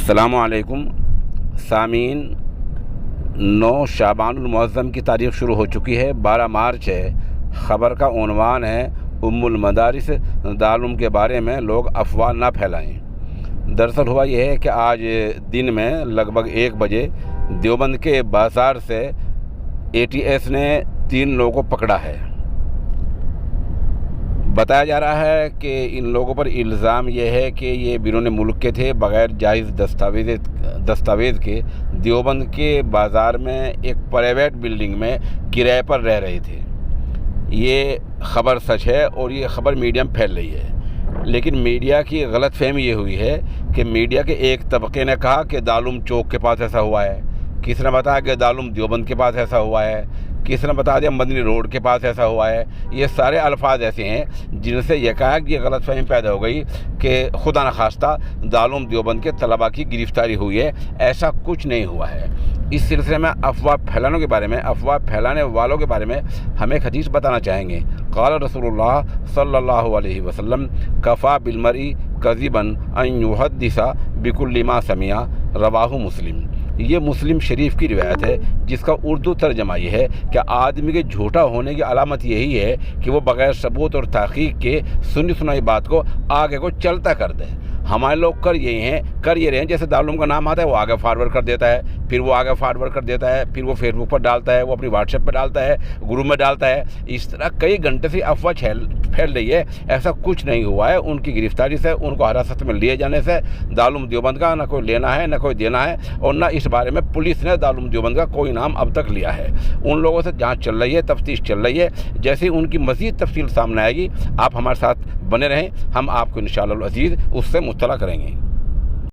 السلام علیکم سامعین، 9 شعبان المعظم کی تاریخ شروع ہو چکی ہے، 12 مارچ ہے۔ خبر کا عنوان ہے ام المدارس دارالعلوم کے بارے میں لوگ افواہ نہ پھیلائیں۔ دراصل ہوا یہ ہے کہ آج دن میں لگ بھگ 1 بجے دیوبند کے بازار سے ATS نے 3 لوگوں کو پکڑا ہے۔ بتایا جا رہا ہے کہ ان لوگوں پر الزام یہ ہے کہ یہ بیرون ملک کے تھے، بغیر جائز دستاویز کے دیوبند کے بازار میں ایک پرائیویٹ بلڈنگ میں کرائے پر رہ رہے تھے۔ یہ خبر سچ ہے اور یہ خبر میڈیا میں پھیل رہی ہے، لیکن میڈیا کی غلط فہمی یہ ہوئی ہے کہ میڈیا کے ایک طبقے نے کہا کہ دارالعلوم چوک کے پاس ایسا ہوا ہے، کسی نے بتایا کہ دارالعلوم دیوبند کے پاس ایسا ہوا ہے، کسی نے بتا دیا مدنی روڈ کے پاس ایسا ہوا ہے۔ یہ سارے الفاظ ایسے ہیں جن سے یہ غلط فہمی پیدا ہو گئی کہ خدا نخواستہ دارالعلوم دیوبند کے طلباء کی گرفتاری ہوئی ہے۔ ایسا کچھ نہیں ہوا ہے۔ اس سلسلے میں افواہ پھیلانے والوں کے بارے میں ہم ایک حدیث بتانا چاہیں گے۔ قال رسول اللہ صلی اللہ علیہ وسلم کفا بالمرء کذبا ان یحدث بکل ما سمع، رواہ مسلم۔ یہ مسلم شریف کی روایت ہے، جس کا اردو ترجمہ یہ ہے کہ آدمی کے جھوٹا ہونے کی علامت یہی ہے کہ وہ بغیر ثبوت اور تحقیق کے سنی سنائی بات کو آگے کو چلتا کر دے۔ ہمارے لوگ کر یہ رہے ہیں جیسے دارالعلوم کا نام آتا ہے وہ آگے فارورڈ کر دیتا ہے، پھر وہ آگے فارورڈ کر دیتا ہے، پھر وہ فیس بک پر ڈالتا ہے، وہ اپنی واٹس ایپ پہ ڈالتا ہے، گروپ میں ڈالتا ہے۔ اس طرح کئی گھنٹے سے افواہ پھیل رہی ہے۔ ایسا کچھ نہیں ہوا ہے۔ ان کی گرفتاری سے، ان کو حراست میں لیے جانے سے دارالعلوم دیوبند کا نہ کوئی لینا ہے نہ کوئی دینا ہے، اور نہ اس بارے میں پولیس نے دارالعلوم دیوبند کا کوئی نام اب تک لیا ہے۔ ان لوگوں سے جانچ چل رہی ہے، تفتیش چل رہی ہے۔ جیسے ان کی مزید تفصیل سامنے آئے گی آپ ہمارے ساتھ بنے رہیں، ہم آپ کو انشاءاللہ العزیز اس سے مطلع کریں گے۔